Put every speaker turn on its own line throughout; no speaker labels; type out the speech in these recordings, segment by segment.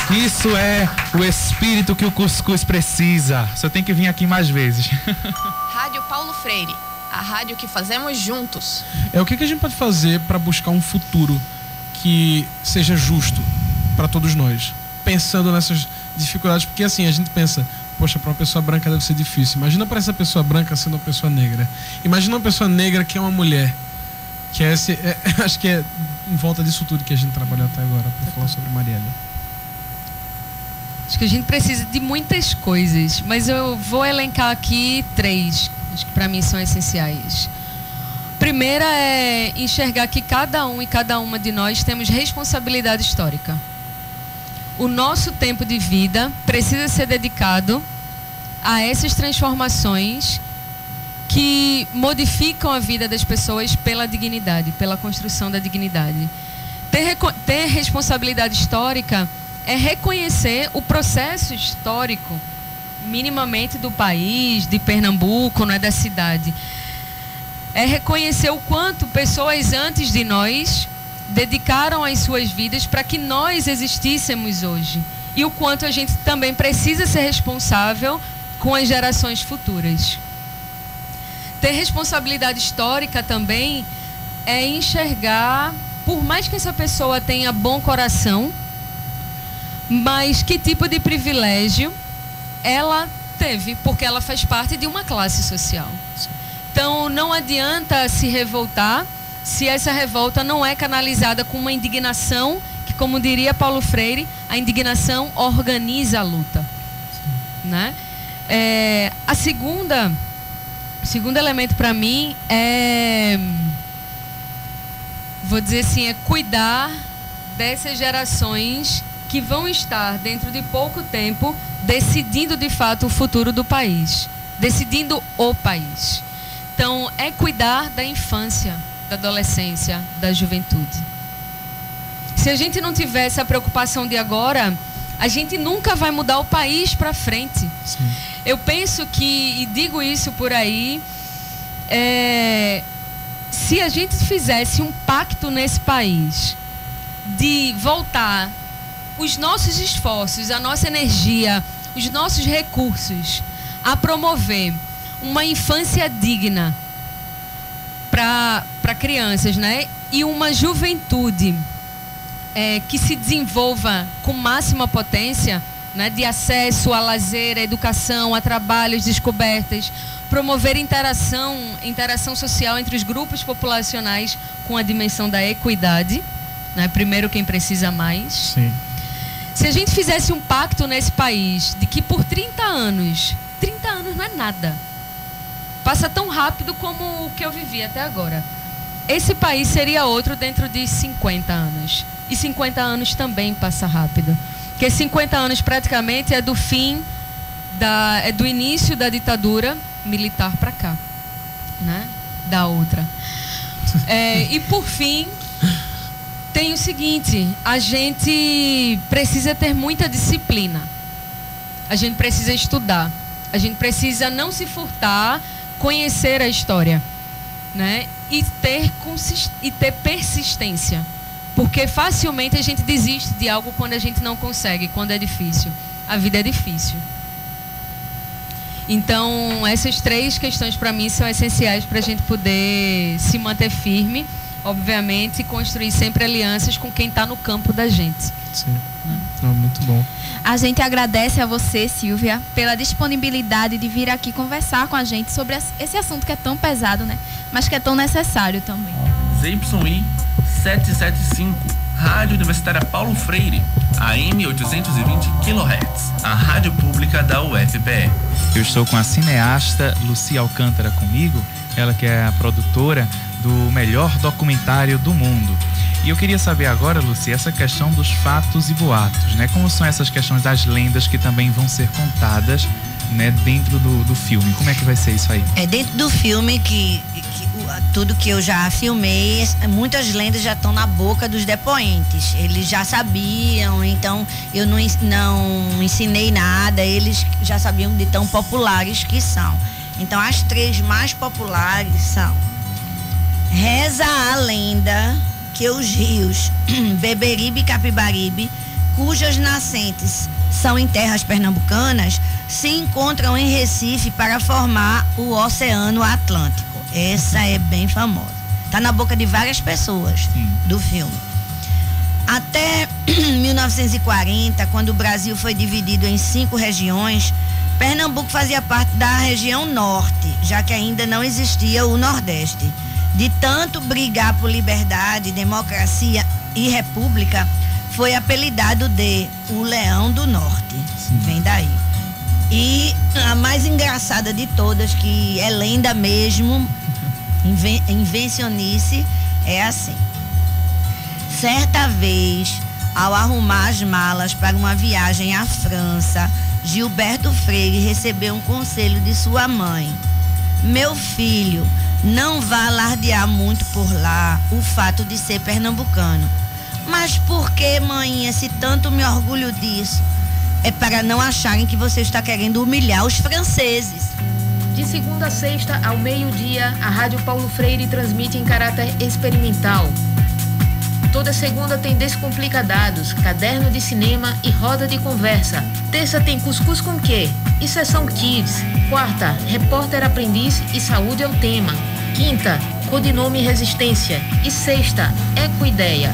Isso é o espírito que o cuscuz precisa. Você tem que vir aqui mais vezes.
Rádio Paulo Freire, a rádio que fazemos juntos.
O que a gente pode fazer para buscar um futuro que seja justo para todos nós? Pensando nessas dificuldades, porque assim, a gente pensa, poxa, para uma pessoa branca deve ser difícil. Imagina para essa pessoa branca sendo uma pessoa negra. Imagina uma pessoa negra que é uma mulher. Que acho que é em volta disso tudo que a gente trabalhou até agora para falar sobre Marielle.
Acho que a gente precisa de muitas coisas, mas eu vou elencar aqui 3, acho que para mim são essenciais. Primeira é enxergar que cada um e cada uma de nós temos responsabilidade histórica. O nosso tempo de vida precisa ser dedicado a essas transformações que modificam a vida das pessoas pela dignidade, pela construção da dignidade. Ter responsabilidade histórica é reconhecer o processo histórico, minimamente do país, de Pernambuco, não é da cidade. É reconhecer o quanto pessoas antes de nós dedicaram as suas vidas para que nós existíssemos hoje. E o quanto a gente também precisa ser responsável com as gerações futuras. Ter responsabilidade histórica também é enxergar, por mais que essa pessoa tenha bom coração, mas que tipo de privilégio ela teve, porque ela faz parte de uma classe social. Então não adianta se revoltar se essa revolta não é canalizada com uma indignação, que, como diria Paulo Freire, a indignação organiza a luta. Né? O segundo elemento para mim vou dizer assim, é cuidar dessas gerações que vão estar dentro de pouco tempo decidindo de fato o futuro do país, decidindo o país. Então é cuidar da infância, da adolescência, da juventude. Se a gente não tiver essa preocupação de agora, a gente nunca vai mudar o país para frente. Sim. Eu penso que, e digo isso por aí, se a gente fizesse um pacto nesse país de voltar os nossos esforços, a nossa energia, os nossos recursos a promover uma infância digna para crianças, né? E uma juventude que se desenvolva com máxima potência, né? De acesso a lazer, a educação, a trabalhos, descobertas, promover interação social entre os grupos populacionais com a dimensão da equidade, né? Primeiro quem precisa mais.
Sim.
Se a gente fizesse um pacto nesse país de que por 30 anos não é nada, passa tão rápido como o que eu vivi até agora. Esse país seria outro dentro de 50 anos. E 50 anos também passa rápido. Porque 50 anos praticamente é do fim, é do início da ditadura militar para cá, né? Da outra. E por fim, tem o seguinte, a gente precisa ter muita disciplina. A gente precisa estudar. A gente precisa não se furtar, conhecer a história, né? E ter persistência. Porque facilmente a gente desiste de algo quando a gente não consegue, quando é difícil. A vida é difícil. Então, essas 3 questões para mim são essenciais para a gente poder se manter firme, obviamente, e construir sempre alianças com quem está no campo da gente.
Sim, muito bom.
A gente agradece a você, Silvia, pela disponibilidade de vir aqui conversar com a gente sobre esse assunto que é tão pesado, né? Mas que é tão necessário também.
ZYI 775, Rádio Universitária Paulo Freire, AM 820 kHz, a rádio pública da UFPE.
Eu estou com a cineasta Lucia Alcântara comigo, ela que é a produtora do melhor documentário do mundo. E eu queria saber agora, Lucia, essa questão dos fatos e boatos, né? Como são essas questões das lendas que também vão ser contadas, né, dentro do filme? Como é que vai ser isso aí?
Dentro do filme tudo que eu já filmei, muitas lendas já estão na boca dos depoentes. Eles já sabiam, então eu não ensinei nada, eles já sabiam de tão populares que são. Então as 3 mais populares são: reza a lenda que os rios Beberibe e Capibaribe cujas nascentes são em terras pernambucanas, se encontram em Recife para formar o Oceano Atlântico. Essa é bem famosa. Está na boca de várias pessoas do filme. Até 1940, quando o Brasil foi dividido em 5 regiões, Pernambuco fazia parte da região norte, já que ainda não existia o Nordeste. De tanto brigar por liberdade, democracia e república, foi apelidado de o Leão do Norte. Sim. Vem daí. E a mais engraçada de todas, que é lenda mesmo, invencionice, é assim. Certa vez, ao arrumar as malas para uma viagem à França, Gilberto Freire recebeu um conselho de sua mãe. Meu filho, não vá alardear muito por lá o fato de ser pernambucano. Mas por que, mãe, se tanto me orgulho disso? É para não acharem que você está querendo humilhar os franceses.
De segunda a sexta, ao meio-dia, a Rádio Paulo Freire transmite em caráter experimental. Toda segunda tem Descomplica Dados, caderno de cinema e roda de conversa. Terça tem Cuscuz com quê? E sessão Kids. Quarta, Repórter Aprendiz e Saúde é o tema. Quinta, Codinome Resistência. E sexta, Ecoideia.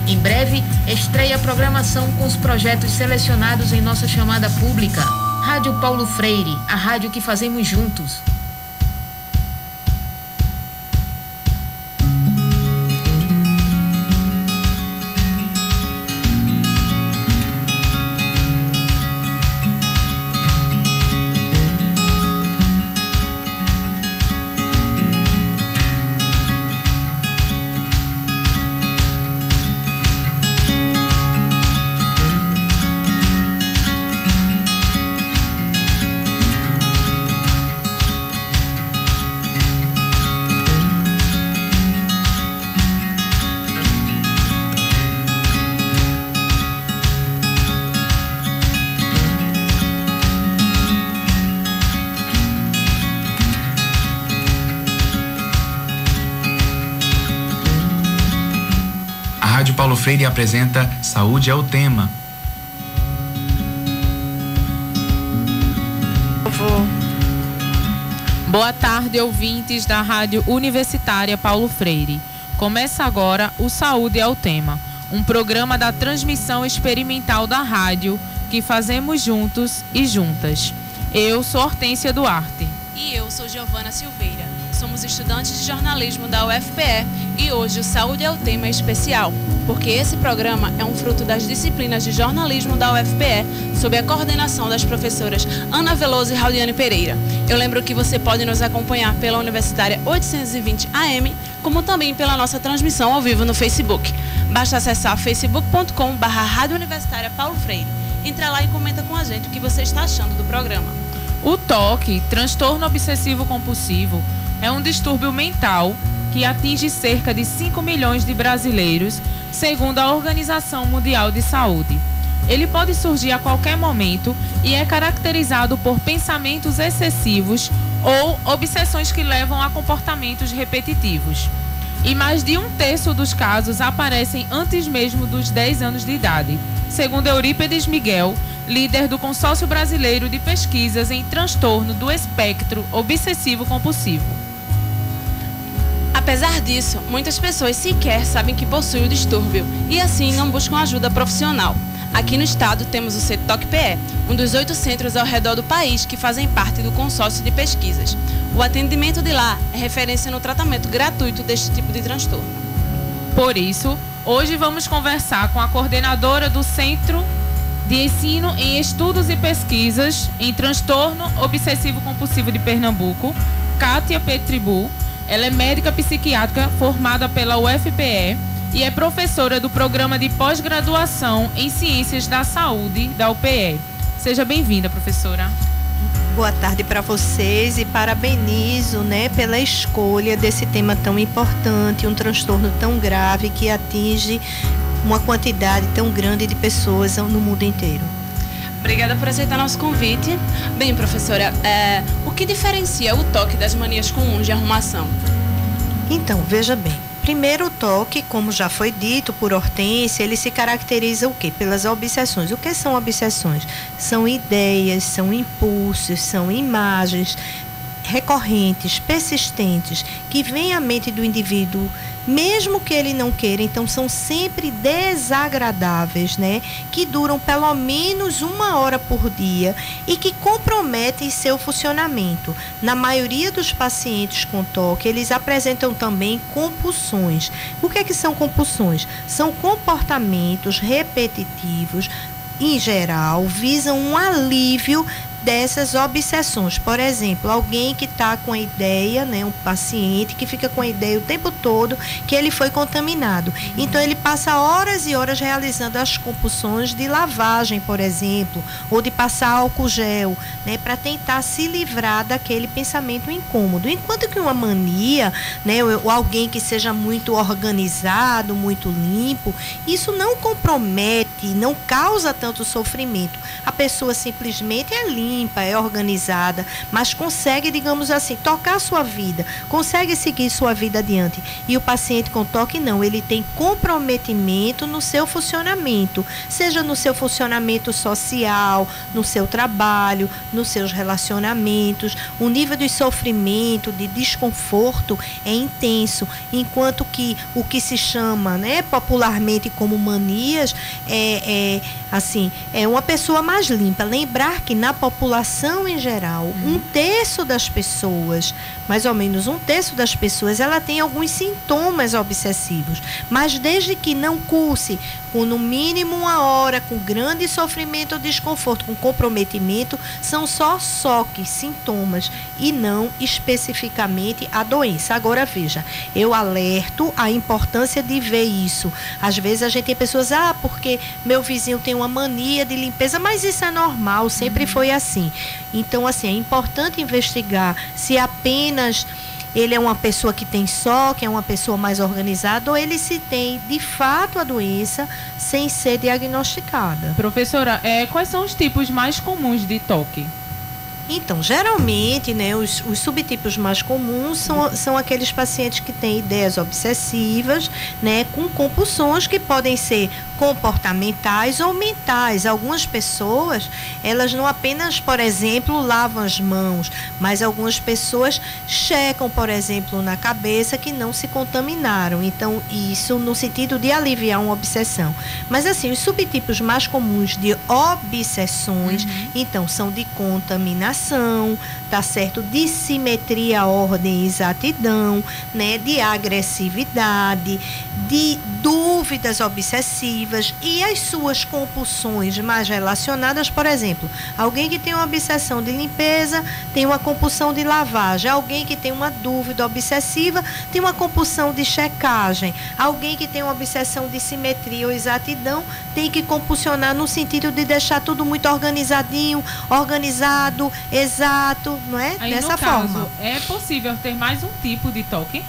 Em breve, estreia a programação com os projetos selecionados em nossa chamada pública. Rádio Paulo Freire, a rádio que fazemos juntos.
A Rádio Paulo Freire apresenta Saúde é o Tema.
Boa tarde, ouvintes da Rádio Universitária Paulo Freire. Começa agora o Saúde é o Tema, um programa da transmissão experimental da rádio que fazemos juntos e juntas. Eu sou Hortência Duarte.
E eu sou Giovana Silveira. Somos estudantes de jornalismo da UFPE e hoje o Saúde é o Tema especial, porque esse programa é um fruto das disciplinas de jornalismo da UFPE, sob a coordenação das professoras Ana Veloso e Rauliane Pereira. Eu lembro que você pode nos acompanhar pela Universitária 820 AM, como também pela nossa transmissão ao vivo no Facebook. Basta acessar facebook.com/Rádio Universitária Paulo Freire. Entra lá e comenta com a gente o que você está achando do programa.
O TOC, transtorno obsessivo compulsivo, é um distúrbio mental que atinge cerca de 5 milhões de brasileiros, segundo a Organização Mundial de Saúde. Ele pode surgir a qualquer momento e é caracterizado por pensamentos excessivos ou obsessões que levam a comportamentos repetitivos. E mais de 1/3 dos casos aparecem antes mesmo dos 10 anos de idade, segundo Eurípedes Miguel, líder do Consórcio Brasileiro de Pesquisas em Transtorno do Espectro Obsessivo-Compulsivo.
Apesar disso, muitas pessoas sequer sabem que possuem o distúrbio e assim não buscam ajuda profissional. Aqui no estado temos o CETOC-PE, um dos 8 centros ao redor do país que fazem parte do consórcio de pesquisas. O atendimento de lá é referência no tratamento gratuito deste tipo de transtorno.
Por isso, hoje vamos conversar com a coordenadora do Centro de Ensino em Estudos e Pesquisas em Transtorno Obsessivo-Compulsivo de Pernambuco, Kátia Petribu. Ela é médica psiquiátrica formada pela UFPE e é professora do Programa de Pós-Graduação em Ciências da Saúde da UPE. Seja bem-vinda, professora.
Boa tarde para vocês e parabenizo, pela escolha desse tema tão importante, um transtorno tão grave que atinge uma quantidade tão grande de pessoas no mundo inteiro.
Obrigada por aceitar nosso convite. Bem, professora, o que diferencia o TOC das manias comuns de arrumação?
Então, veja bem, Primeiro, o toque, como já foi dito por Hortência, ele se caracteriza o quê? Pelas obsessões. O que são obsessões? São ideias, são impulsos, são imagens recorrentes, persistentes, que vêm à mente do indivíduo, mesmo que ele não queira. Então, são sempre desagradáveis, né? Que duram pelo menos 1 hora por dia e que comprometem seu funcionamento. Na maioria dos pacientes com toque, eles apresentam também compulsões. O que é que são compulsões? São comportamentos repetitivos, em geral, visam um alívio dessas obsessões. Por exemplo, alguém que está com a ideia, né, um paciente que fica com a ideia o tempo todo que ele foi contaminado. Então, ele passa horas e horas realizando as compulsões de lavagem, por exemplo, ou de passar álcool gel, né, para tentar se livrar daquele pensamento incômodo. Enquanto que uma mania, né, ou alguém que seja muito organizado, muito limpo, isso não compromete, não causa tanto sofrimento. A pessoa simplesmente é limpa, é organizada, mas consegue, digamos assim, tocar a sua vida, consegue seguir sua vida adiante. E o paciente com toque não, ele tem comprometimento no seu funcionamento, seja no seu funcionamento social, no seu trabalho, nos seus relacionamentos. O nível de sofrimento, de desconforto é intenso, enquanto que o que se chama, né, popularmente como manias é uma pessoa mais limpa. Lembrar que na população em geral, 1/3 das pessoas, mais ou menos 1/3 das pessoas, ela tem alguns sintomas obsessivos, mas desde que não curse com no mínimo 1 hora, com grande sofrimento ou desconforto, com comprometimento, são só sintomas e não especificamente a doença. Agora veja, eu alerto a importância de ver isso. Às vezes a gente tem pessoas, porque meu vizinho tem uma mania de limpeza, mas isso é normal, sempre foi assim. Então, assim, é importante investigar se apenas ele é uma pessoa que tem que é uma pessoa mais organizada, ou ele se tem de fato a doença sem ser diagnosticada.
Professora, quais são os tipos mais comuns de toque?
Então, geralmente, né, os subtipos mais comuns são aqueles pacientes que têm ideias obsessivas, né, com compulsões que podem ser comportamentais ou mentais. Algumas pessoas, elas não apenas, por exemplo, lavam as mãos, mas algumas pessoas checam, por exemplo, na cabeça que não se contaminaram. Então, isso no sentido de aliviar uma obsessão. Mas, assim, os subtipos mais comuns de obsessões, então, são de contaminação, tá certo? De simetria, ordem e exatidão, né? De agressividade, de dúvidas obsessivas e as suas compulsões mais relacionadas. Por exemplo, alguém que tem uma obsessão de limpeza tem uma compulsão de lavagem. Alguém que tem uma dúvida obsessiva tem uma compulsão de checagem. Alguém que tem uma obsessão de simetria ou exatidão tem que compulsionar no sentido de deixar tudo muito organizadinho, organizado, exato, não é?
Aí,
dessa
no caso,
forma.
É possível ter mais um tipo de toque?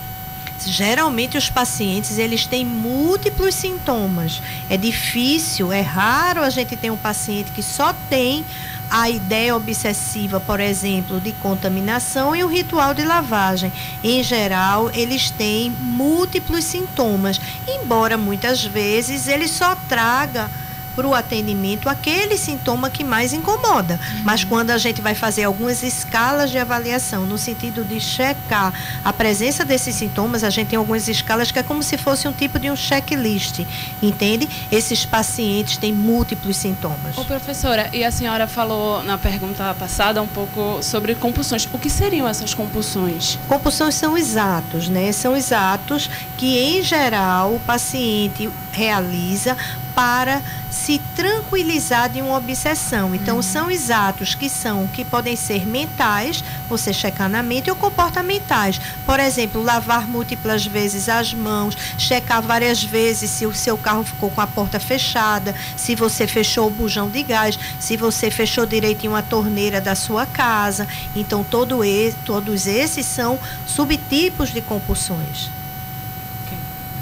Geralmente os pacientes, eles têm múltiplos sintomas. É difícil, é raro a gente ter um paciente que só tem a ideia obsessiva, por exemplo, de contaminação e o ritual de lavagem. Em geral, eles têm múltiplos sintomas, embora muitas vezes ele só traga para o atendimento aquele sintoma que mais incomoda. Mas quando a gente vai fazer algumas escalas de avaliação, no sentido de checar a presença desses sintomas, a gente tem algumas escalas que é como se fosse um tipo de um checklist, entende? Esses pacientes têm múltiplos sintomas.
Ô, professora, e a senhora falou na pergunta passada um pouco sobre compulsões. O que seriam essas compulsões?
Compulsões são os atos, né? São os atos que, em geral, o paciente realiza para se tranquilizar de uma obsessão. Então, são os atos que podem ser mentais, você checar na mente, ou comportamentais. Por exemplo, lavar múltiplas vezes as mãos, checar várias vezes se o seu carro ficou com a porta fechada, se você fechou o bujão de gás, se você fechou direitinho a torneira da sua casa. Então, todos esses são subtipos de compulsões.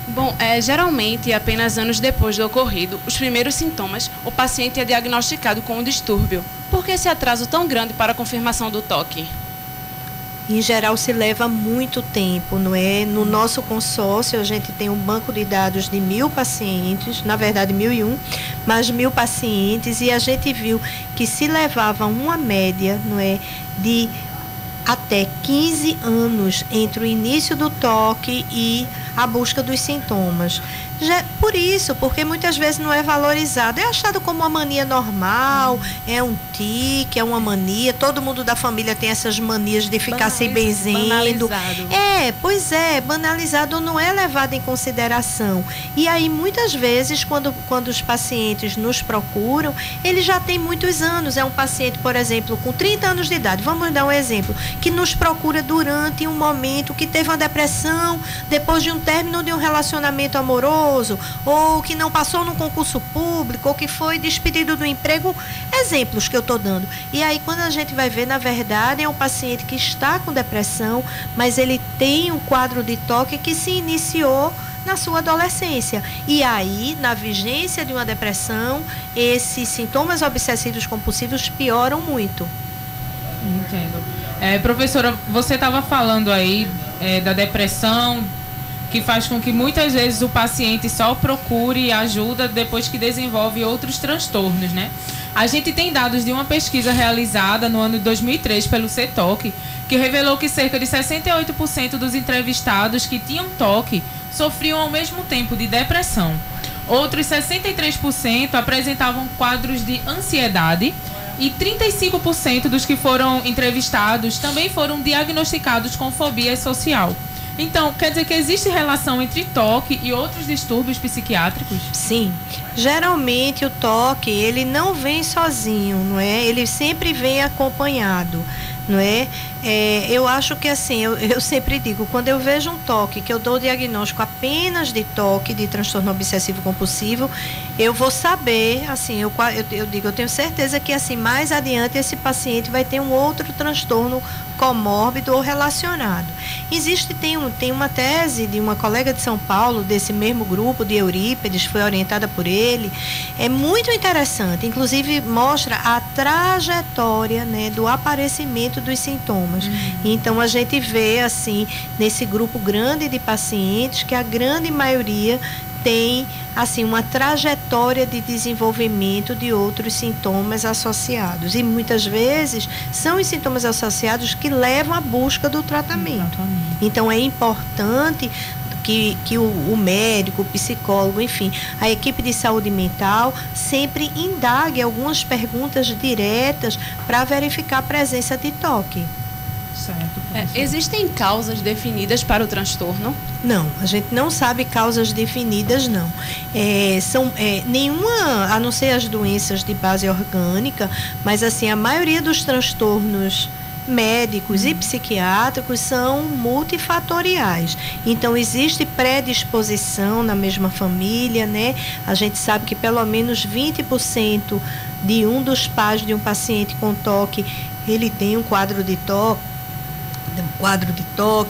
Bom, geralmente, apenas anos depois do ocorrido, os primeiros sintomas, o paciente é diagnosticado com um distúrbio. Por que esse atraso tão grande para a confirmação do toque?
Em geral, se leva muito tempo, não é? No nosso consórcio, a gente tem um banco de dados de 1.000 pacientes, na verdade 1.001, mas 1.000 pacientes, e a gente viu que se levava uma média, não é, de até 15 anos entre o início do toque e a busca dos sintomas. Por isso, porque muitas vezes não é valorizado, é achado como uma mania normal, é um tique, é uma mania, todo mundo da família tem essas manias de ficar se benzendo.
Banalizado.
Pois é, banalizado, não é levado em consideração. E aí, muitas vezes, quando os pacientes nos procuram, ele já tem muitos anos, é um paciente, por exemplo, com 30 anos de idade, vamos dar um exemplo, que nos procura durante um momento que teve uma depressão, depois de um término de um relacionamento amoroso, ou que não passou num concurso público, ou que foi despedido do emprego, exemplos que eu estou dando. E aí, quando a gente vai ver, na verdade, é um paciente que está com depressão, mas ele tem um quadro de toque que se iniciou na sua adolescência. E aí, na vigência de uma depressão, esses sintomas obsessivos compulsivos pioram muito.
Entendo. Professora, você estava falando aí da depressão, que faz com que muitas vezes o paciente só procure ajuda depois que desenvolve outros transtornos, né? A gente tem dados de uma pesquisa realizada no ano de 2003 pelo CETOC, que revelou que cerca de 68% dos entrevistados que tinham toque sofriam ao mesmo tempo de depressão. Outros 63% apresentavam quadros de ansiedade e 35% dos que foram entrevistados também foram diagnosticados com fobia social. Então, quer dizer que existe relação entre toque e outros distúrbios psiquiátricos?
Sim. Geralmente o toque, ele não vem sozinho, não é? Ele sempre vem acompanhado, não é? Eu acho que assim, eu sempre digo, quando eu vejo um toque, que eu dou o diagnóstico apenas de toque, de transtorno obsessivo compulsivo, eu vou saber, assim, eu digo, eu tenho certeza que assim, mais adiante esse paciente vai ter um outro transtorno comórbido ou relacionado. Tem uma tese de uma colega de São Paulo, desse mesmo grupo de Eurípides, foi orientada por ele, é muito interessante, inclusive mostra a trajetória, né, do aparecimento dos sintomas. Então a gente vê assim, nesse grupo grande de pacientes, que a grande maioria tem assim uma trajetória de desenvolvimento de outros sintomas associados, e muitas vezes são os sintomas associados que levam à busca do tratamento. Então é importante que o médico, o psicólogo, enfim, a equipe de saúde mental sempre indague algumas perguntas diretas para verificar a presença de toque.
Certo. Existem causas definidas para o transtorno?
Não, a gente não sabe causas definidas, não. Nenhuma, a não ser as doenças de base orgânica, mas assim, a maioria dos transtornos médicos e psiquiátricos são multifatoriais. Então, existe predisposição na mesma família, né? A gente sabe que pelo menos 20% de um dos pais de um paciente com toque, ele tem um quadro de toque.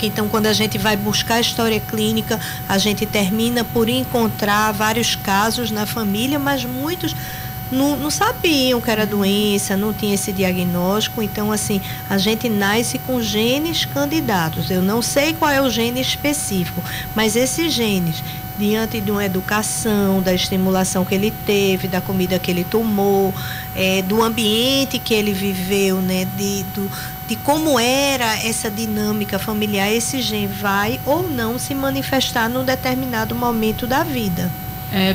Então, quando a gente vai buscar a história clínica, a gente termina por encontrar vários casos na família, mas muitos não sabiam que era doença, não tinha esse diagnóstico. Então, assim, a gente nasce com genes candidatos. Eu não sei qual é o gene específico, mas esses genes, diante de uma educação, da estimulação que ele teve, da comida que ele tomou, do ambiente que ele viveu, né, de como era essa dinâmica familiar, esse gene vai ou não se manifestar num determinado momento da vida.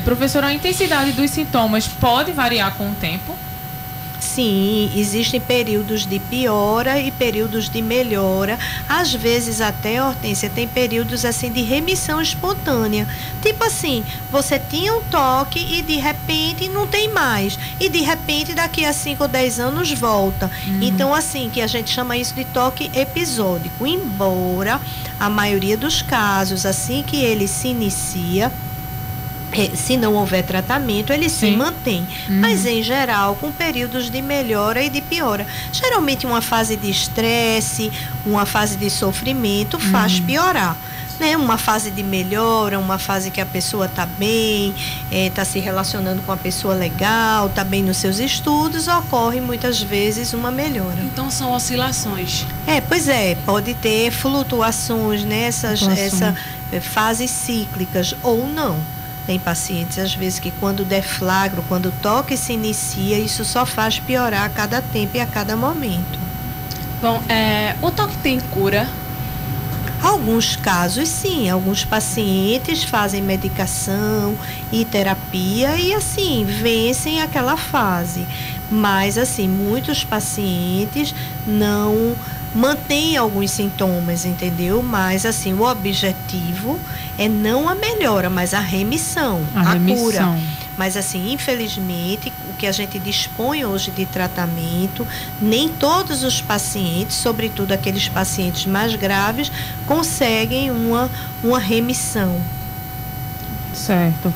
Professora, a intensidade dos sintomas pode variar com o tempo?
Sim, existem períodos de piora e períodos de melhora. Às vezes até, Hortência, tem períodos assim de remissão espontânea. Tipo assim, você tinha um toque e de repente não tem mais. E de repente daqui a 5 ou 10 anos volta. Então assim, que a gente chama isso de toque episódico. Embora a maioria dos casos, assim que ele se inicia, se não houver tratamento, ele se mantém. Mas, em geral, com períodos de melhora e de piora. Geralmente, uma fase de estresse, uma fase de sofrimento faz piorar. né, uma fase de melhora, uma fase que a pessoa está bem, está se relacionando com a pessoa legal, está bem nos seus estudos, ocorre muitas vezes uma melhora.
Então são oscilações.
Pois é, pode ter flutuações, né, essas fases cíclicas ou não. Tem pacientes, às vezes, que quando deflagram, quando o toque se inicia, isso só faz piorar a cada tempo e a cada momento.
Bom, o toque tem cura?
Alguns casos, sim. Alguns pacientes fazem medicação e terapia e, assim, vencem aquela fase. Mas, assim, muitos pacientes não mantêm alguns sintomas, entendeu? Mas, assim, o objetivo é não a melhora, mas a remissão, a cura. Mas, assim, infelizmente, o que a gente dispõe hoje de tratamento, nem todos os pacientes, sobretudo aqueles pacientes mais graves, conseguem uma remissão.
Certo.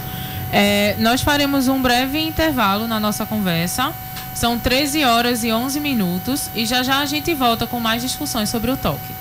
Nós faremos um breve intervalo na nossa conversa. São 13 horas e 11 minutos e já a gente volta com mais discussões sobre o toque.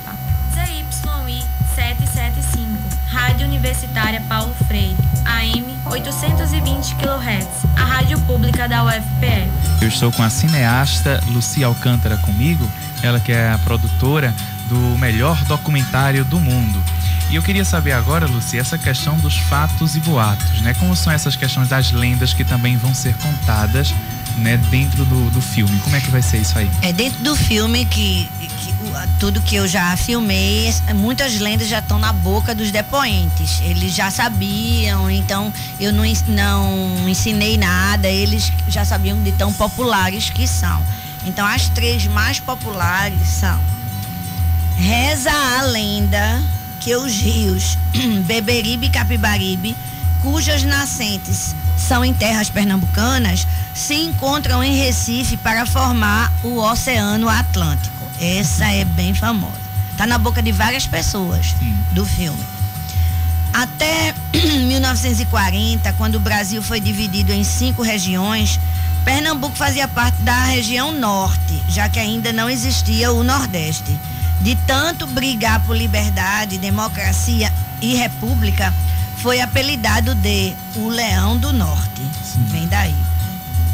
Tá? ZYI 775, Rádio Universitária Paulo Freire, AM 820 kHz, a rádio pública da UFPE.
Eu estou com a cineasta Lucia Alcântara comigo, ela que é a produtora do melhor documentário do mundo. E eu queria saber agora, Lucia, essa questão dos fatos e boatos, né? Como são essas questões das lendas que também vão ser contadas, né, dentro do filme? Como é que vai ser isso aí?
Dentro do filme que tudo que eu já filmei, muitas lendas já estão na boca dos depoentes. Eles já sabiam, então eu não ensinei nada, eles já sabiam de tão populares que são. Então as 3 mais populares são: reza a lenda que os rios Beberibe e Capibaribe, cujas nascentes são em terras pernambucanas, se encontram em Recife para formar o Oceano Atlântico. Essa é bem famosa. Está na boca de várias pessoas do filme. Até 1940, quando o Brasil foi dividido em 5 regiões, Pernambuco fazia parte da região norte, já que ainda não existia o Nordeste. De tanto brigar por liberdade, democracia e república, foi apelidado de o Leão do Norte. Vem daí.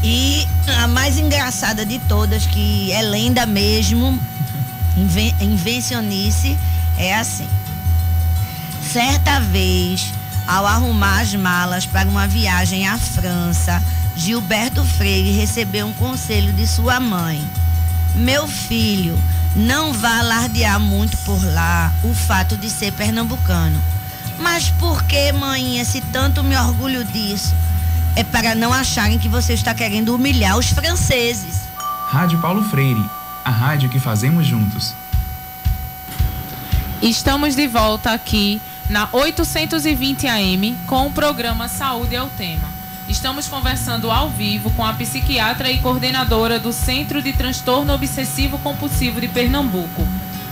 E a mais engraçada de todas, que é lenda mesmo, invencionice, é assim: certa vez, ao arrumar as malas para uma viagem à França, Gilberto Freire recebeu um conselho de sua mãe: meu filho, não vá alardear muito por lá o fato de ser pernambucano. Mas por que, maninha, se tanto me orgulho disso? É para não acharem que você está querendo humilhar os franceses.
Rádio Paulo Freire, a rádio que fazemos juntos.
Estamos de volta aqui na 820 AM com o programa Saúde é o Tema. Estamos conversando ao vivo com a psiquiatra e coordenadora do Centro de Transtorno Obsessivo Compulsivo de Pernambuco,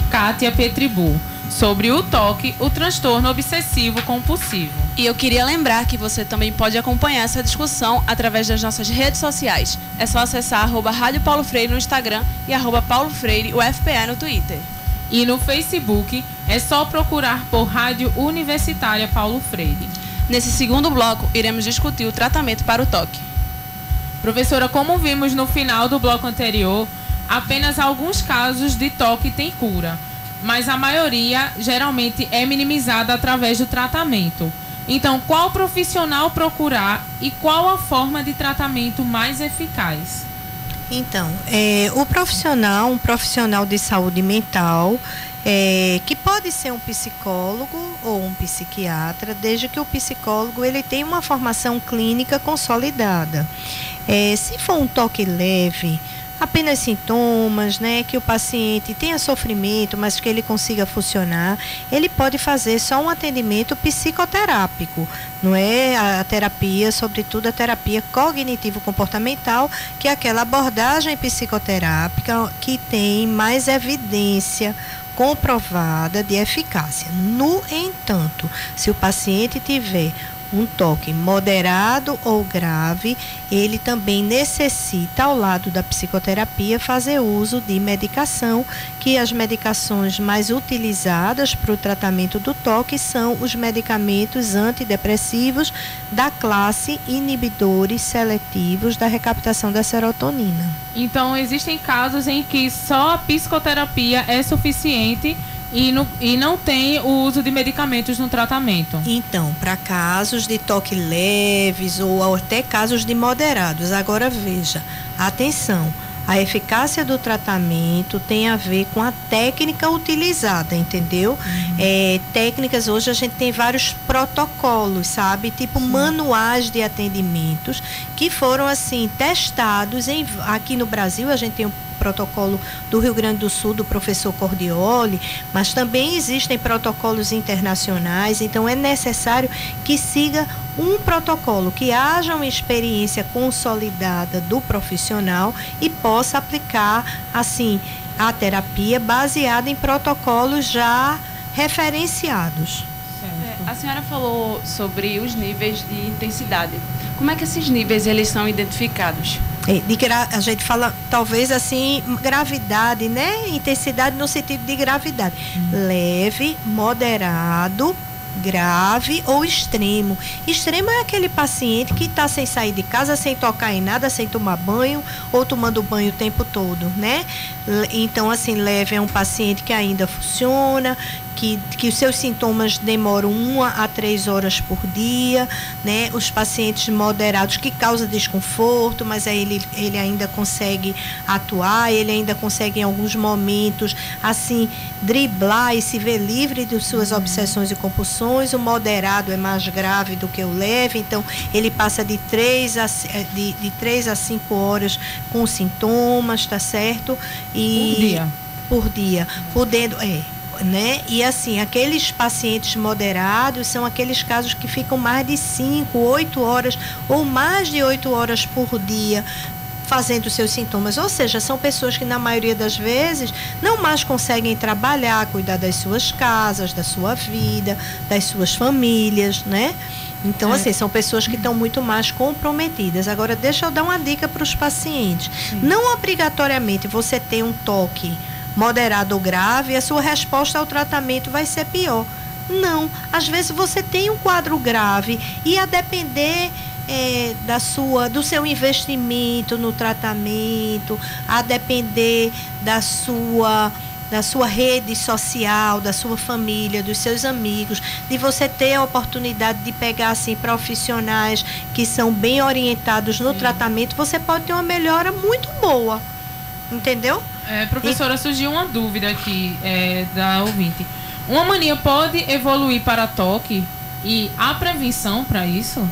Kátia Petribu, sobre o TOC, o transtorno obsessivo compulsivo.
E eu queria lembrar que você também pode acompanhar essa discussão através das nossas redes sociais. É só acessar @Rádio Paulo Freire no Instagram e @Paulo Freire UFPE no Twitter.
E no Facebook é só procurar por Rádio Universitária Paulo Freire.
Nesse segundo bloco, iremos discutir o tratamento para o TOC.
Professora, como vimos no final do bloco anterior, apenas alguns casos de TOC têm cura, mas a maioria geralmente é minimizada através do tratamento. Então, qual profissional procurar e qual a forma de tratamento mais eficaz?
Então, um profissional de saúde mental, que pode ser um psicólogo ou um psiquiatra, desde que o psicólogo ele tenha uma formação clínica consolidada. Se for um toque leve, apenas sintomas, né, que o paciente tenha sofrimento, mas que ele consiga funcionar, ele pode fazer só um atendimento psicoterápico, não é a terapia, sobretudo a terapia cognitivo-comportamental, que é aquela abordagem psicoterápica que tem mais evidência comprovada de eficácia. No entanto, se o paciente tiver um toque moderado ou grave, ele também necessita, ao lado da psicoterapia, fazer uso de medicação, que as medicações mais utilizadas para o tratamento do toque são os medicamentos antidepressivos da classe inibidores seletivos da recaptação da serotonina.
Então, existem casos em que só a psicoterapia é suficiente e não tem o uso de medicamentos no tratamento.
Então, para casos de toque leves ou até casos de moderados. Agora veja, atenção, a eficácia do tratamento tem a ver com a técnica utilizada, entendeu? Técnicas, hoje a gente tem vários protocolos, sabe? Tipo manuais de atendimentos que foram assim testados aqui no Brasil. A gente tem um protocolo do Rio Grande do Sul, do professor Cordioli, mas também existem protocolos internacionais, então é necessário que siga um protocolo, que haja uma experiência consolidada do profissional e possa aplicar, assim, a terapia baseada em protocolos já referenciados.
A senhora falou sobre os níveis de intensidade. Como é que esses níveis eles são identificados?
A gente fala, talvez assim, gravidade, né? Intensidade no sentido de gravidade. Leve, moderado, grave ou extremo. Extremo é aquele paciente que está sem sair de casa, sem tocar em nada, sem tomar banho ou tomando banho o tempo todo, né? Então, assim, leve é um paciente que ainda funciona, que os seus sintomas demoram 1 a 3 horas por dia, né? Os pacientes moderados que causam desconforto, mas aí ele ainda consegue atuar, ele ainda consegue em alguns momentos, assim, driblar e se ver livre de suas obsessões e compulsões. O moderado é mais grave do que o leve, então ele passa de 3 a 5 horas com sintomas, tá certo? Por dia. Podendo, né? E assim, aqueles pacientes moderados são aqueles casos que ficam mais de 5, 8 horas ou mais de 8 horas por dia fazendo seus sintomas, ou seja, são pessoas que na maioria das vezes não mais conseguem trabalhar, cuidar das suas casas, da sua vida, das suas famílias, né? Então, assim, são pessoas que estão muito mais comprometidas. Agora, deixa eu dar uma dica para os pacientes. Não obrigatoriamente você tem um toque moderado ou grave, a sua resposta ao tratamento vai ser pior. Não, às vezes você tem um quadro grave e a depender do seu investimento no tratamento, a depender da sua rede social, da sua família, dos seus amigos, de você ter a oportunidade de pegar assim profissionais que são bem orientados no tratamento, você pode ter uma melhora muito boa, entendeu?
Professora, surgiu uma dúvida aqui da ouvinte. Uma mania pode evoluir para toque e há prevenção para isso?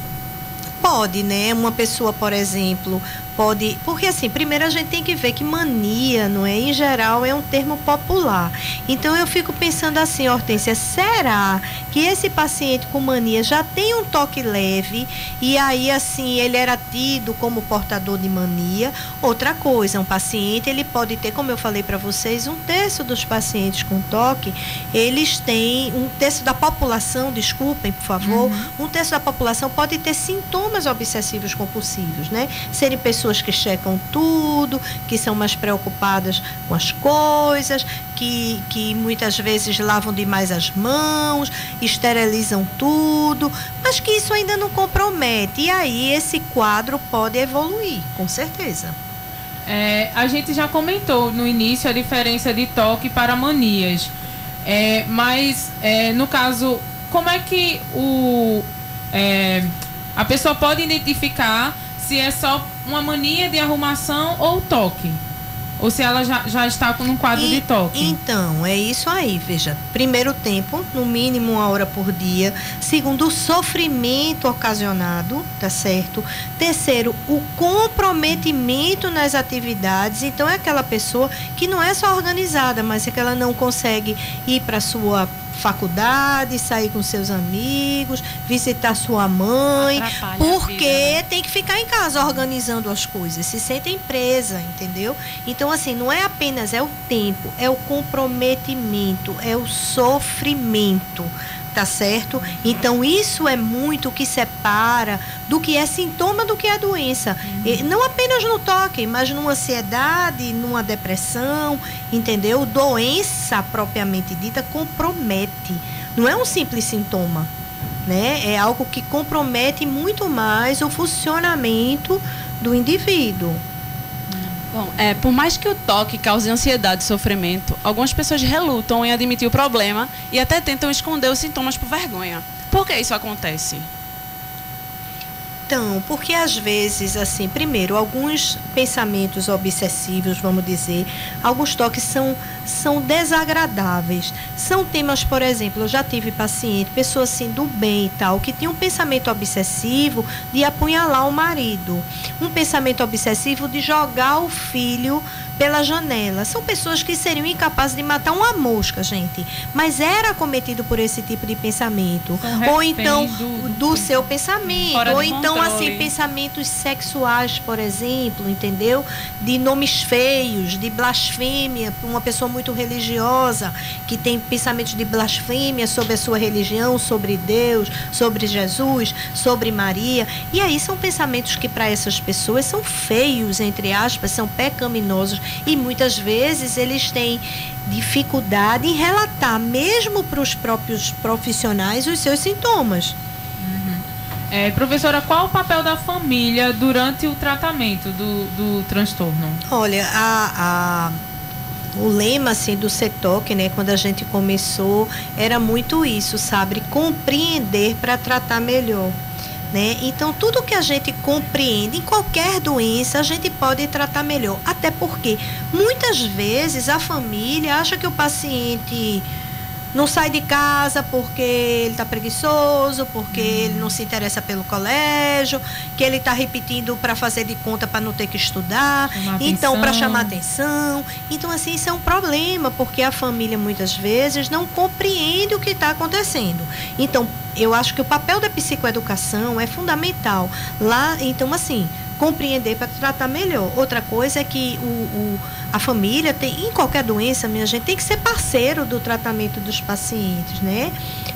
Pode, né? Uma pessoa, por exemplo, pode... Porque, assim, primeiro a gente tem que ver que mania, não é? Em geral, é um termo popular. Então, eu fico pensando assim, Hortência, será que esse paciente com mania já tem um toque leve e aí, assim, ele era tido como portador de mania? Outra coisa, um paciente, ele pode ter, como eu falei para vocês, 1/3 dos pacientes com toque, eles têm, 1/3 da população, desculpem, por favor, 1/3 da população pode ter sintomas obsessivos compulsivos, né? Serem pessoas que checam tudo, que são mais preocupadas com as coisas, que muitas vezes lavam demais as mãos, esterilizam tudo, mas que isso ainda não compromete. E aí esse quadro pode evoluir, com certeza.
A gente já comentou no início a diferença de toque para manias, mas no caso, como é que a pessoa pode identificar se é só uma mania de arrumação ou toque? Ou se ela já está com um quadro de toque?
Então, é isso aí, veja. Primeiro tempo, no mínimo 1 hora por dia. Segundo, o sofrimento ocasionado, tá certo? Terceiro, o comprometimento nas atividades. Então, é aquela pessoa que não é só organizada, mas é que ela não consegue ir para a sua faculdade, sair com seus amigos, visitar sua mãe, porque tem que ficar em casa organizando as coisas, se sentem presa, entendeu? Então, assim, não é apenas o tempo, é o comprometimento, é o sofrimento, tá certo? Então isso é muito o que separa do que é sintoma do que é doença. E não apenas no toque, mas numa ansiedade, numa depressão, entendeu? Doença propriamente dita compromete. Não é um simples sintoma, né? É algo que compromete muito mais o funcionamento do indivíduo.
Bom, por mais que o toque cause ansiedade e sofrimento, algumas pessoas relutam em admitir o problema e até tentam esconder os sintomas por vergonha. Por que isso acontece?
Então, porque às vezes, assim, primeiro, alguns pensamentos obsessivos, vamos dizer, alguns toques são desagradáveis. São temas, por exemplo, eu já tive paciente, pessoa assim do bem e tal, que tinha um pensamento obsessivo de apunhalar o marido, um pensamento obsessivo de jogar o filho pela janela. São pessoas que seriam incapazes de matar uma mosca, gente, mas era acometido por esse tipo de pensamento, ou então do seu pensamento, ou então assim, pensamentos sexuais, por exemplo, entendeu? De nomes feios, de blasfêmia, uma pessoa muito religiosa, que tem pensamentos de blasfêmia sobre a sua religião, sobre Deus, sobre Jesus, sobre Maria, e aí são pensamentos que para essas pessoas são feios, entre aspas, são pecaminosos, e muitas vezes eles têm dificuldade em relatar, mesmo para os próprios profissionais, os seus sintomas.
Professora, qual o papel da família durante o tratamento do transtorno?
Olha, o lema assim, do CETOC, né, quando a gente começou, era muito isso, sabe? Compreender para tratar melhor. Né? Então, tudo que a gente compreende em qualquer doença, a gente pode tratar melhor. Até porque, muitas vezes, a família acha que o paciente não sai de casa porque ele está preguiçoso, porque ele não se interessa pelo colégio, que ele está repetindo para fazer de conta para não ter que estudar, então para chamar atenção. Então, assim, isso é um problema, porque a família muitas vezes não compreende o que está acontecendo. Então, eu acho que o papel da psicoeducação é fundamental. Lá, então, assim, compreender para tratar melhor. Outra coisa é que a família tem, em qualquer doença, minha gente, tem que ser parceiro do tratamento dos pacientes, né?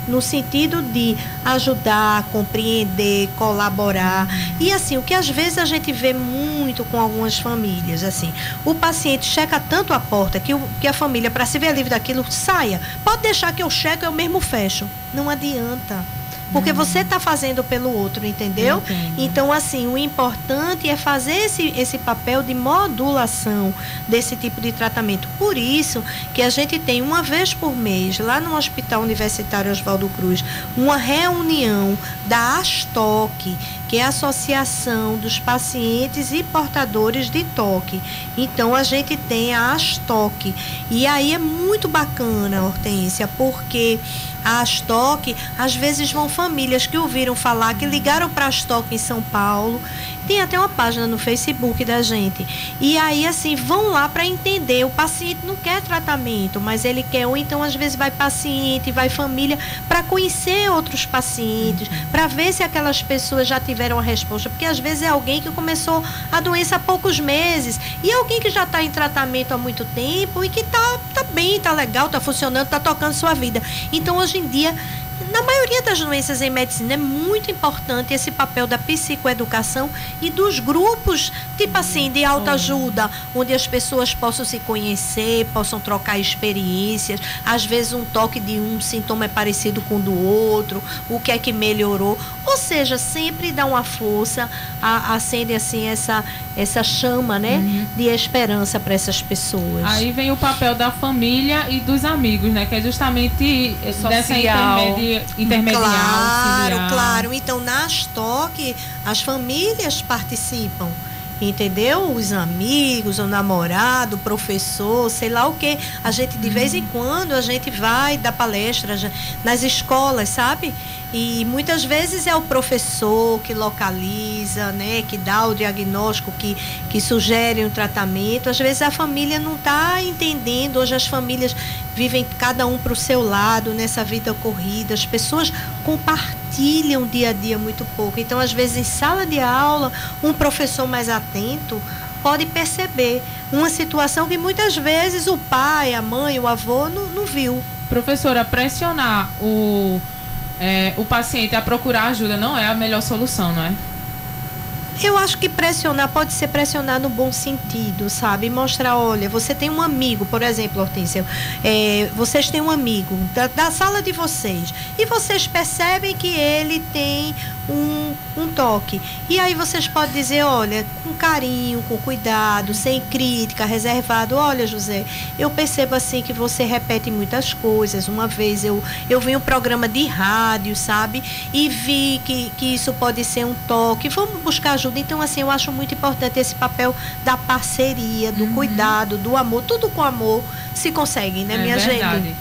No sentido de ajudar, compreender, colaborar. E assim, o que às vezes a gente vê muito com algumas famílias, assim, o paciente checa tanto a porta que a família, para se ver livre daquilo, saia. Pode deixar que eu checo, eu mesmo fecho. Não adianta. Porque você está fazendo pelo outro, entendeu? Então, assim, o importante é fazer esse papel de modulação desse tipo de tratamento. Por isso que a gente tem uma vez por mês, lá no Hospital Universitário Oswaldo Cruz, uma reunião da ASTOC, que é a Associação dos Pacientes e Portadores de TOC. Então, a gente tem a ASTOC. E aí é muito bacana, Hortência, porque a ASTOC, às vezes vão famílias que ouviram falar, que ligaram para a ASTOC em São Paulo, tem até uma página no Facebook da gente, e aí assim, vão lá para entender, o paciente não quer tratamento, mas ele quer, ou então às vezes vai paciente, vai família, para conhecer outros pacientes, para ver se aquelas pessoas já tiveram a resposta, porque às vezes é alguém que começou a doença há poucos meses, e alguém que já está em tratamento há muito tempo, e que está bem, está legal, está funcionando, está tocando sua vida. Então, hoje em dia, na maioria das doenças em medicina, é muito importante esse papel da psicoeducação e dos grupos, tipo assim, de autoajuda, onde as pessoas possam se conhecer, possam trocar experiências. Às vezes um toque de um sintoma é parecido com o do outro, o que é que melhorou. Ou seja, sempre dá uma força, acende assim essa chama, né, de esperança para essas pessoas.
Aí vem o papel da família e dos amigos, né, que é justamente dessa intermediar.
Claro. Então, na ASTOC, as famílias participam, entendeu? Os amigos, o namorado, o professor, sei lá o quê. A gente, de vez em quando, a gente vai dar palestra nas escolas, sabe? E muitas vezes é o professor que localiza, né, que dá o diagnóstico, que sugere um tratamento. Às vezes a família não está entendendo. Hoje as famílias vivem cada um para o seu lado nessa vida corrida. As pessoas compartilham dia a dia muito pouco. Então, às vezes, em sala de aula, um professor mais atento pode perceber uma situação que muitas vezes o pai, a mãe, o avô não viu.
Professora, pressionar o paciente a procurar ajuda não é a melhor solução, não é?
Eu acho que pressionar pode ser pressionar no bom sentido, sabe? Mostrar, olha, você tem um amigo, por exemplo, Hortência, vocês têm um amigo da sala de vocês e vocês percebem que ele tem um toque. E aí vocês podem dizer, olha, com carinho, com cuidado, sem crítica, reservado, olha, José, eu percebo assim que você repete muitas coisas. Uma vez eu vi um programa de rádio, sabe? E vi que isso pode ser um toque. Vamos buscar ajuda. Então, assim, eu acho muito importante esse papel da parceria, do cuidado, do amor. Tudo com amor se consegue, né, minha gente?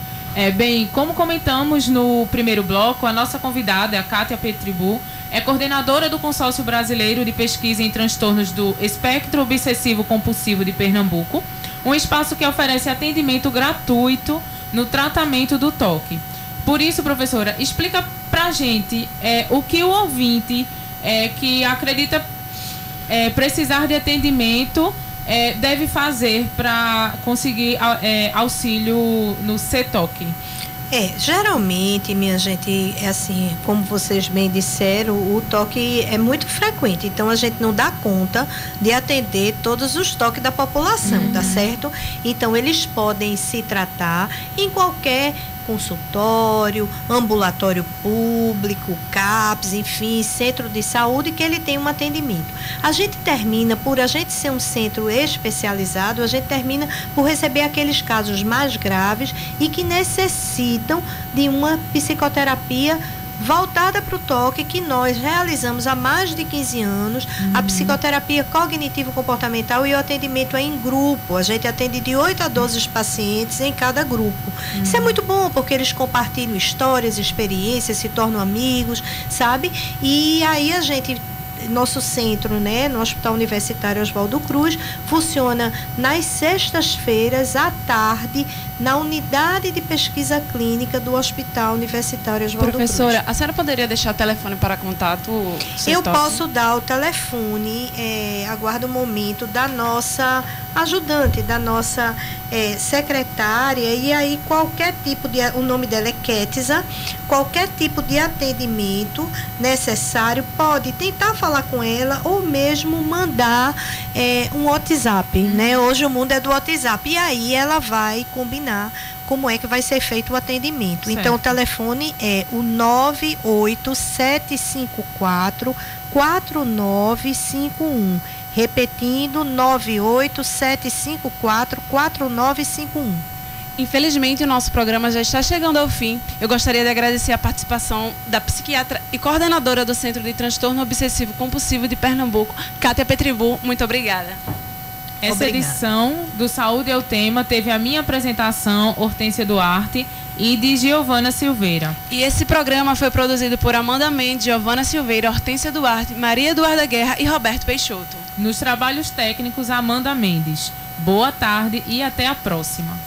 Bem, como comentamos no primeiro bloco, a nossa convidada, a Kátia Petribu, é coordenadora do Consórcio Brasileiro de Pesquisa em Transtornos do Espectro Obsessivo Compulsivo de Pernambuco, um espaço que oferece atendimento gratuito no tratamento do toque. Por isso, professora, explica pra gente o que o ouvinte que acredita precisar de atendimento deve fazer para conseguir auxílio no CTOC.
Geralmente, minha gente, assim, como vocês bem disseram, o toque é muito frequente, então a gente não dá conta de atender todos os toques da população, tá certo? Então eles podem se tratar em qualquer consultório, ambulatório público, CAPS, enfim, centro de saúde que ele tem um atendimento. A gente termina, por a gente ser um centro especializado, a gente termina por receber aqueles casos mais graves e que necessitam de uma psicoterapia voltada para o toque, que nós realizamos há mais de 15 anos, a psicoterapia cognitivo-comportamental e o atendimento é em grupo. A gente atende de 8 a 12 pacientes em cada grupo. Isso é muito bom, porque eles compartilham histórias, experiências, se tornam amigos, sabe? E aí nosso centro, né, no Hospital Universitário Oswaldo Cruz, funciona nas sextas-feiras à tarde na unidade de pesquisa clínica do Hospital Universitário Oswaldo Cruz.
Professora, a senhora poderia deixar o telefone para contato?
Eu posso dar o telefone, aguardo o momento da nossa ajudante, da nossa secretária, e aí qualquer tipo de, o nome dela é Kétisa, qualquer tipo de atendimento necessário, pode tentar falar com ela ou mesmo mandar um WhatsApp, né? Hoje o mundo é do WhatsApp, e aí ela vai combinar como é que vai ser feito o atendimento. Certo. Então o telefone é o 98754-4951. Repetindo, 98754-4951.
Infelizmente, o nosso programa já está chegando ao fim. Eu gostaria de agradecer a participação da psiquiatra e coordenadora do Centro de Transtorno Obsessivo Compulsivo de Pernambuco, Kátia Petribu. Muito obrigada.
Essa edição do Saúde é o Tema teve a minha apresentação, Hortência Duarte, e de Giovana Silveira.
E esse programa foi produzido por Amanda Mendes, Giovana Silveira, Hortência Duarte, Maria Eduarda Guerra e Roberto Peixoto.
Nos trabalhos técnicos, Amanda Mendes. Boa tarde e até a próxima.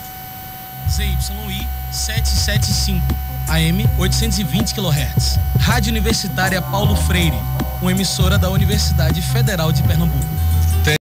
ZYI 775, AM 820 kHz. Rádio Universitária Paulo Freire, uma emissora da Universidade Federal de Pernambuco.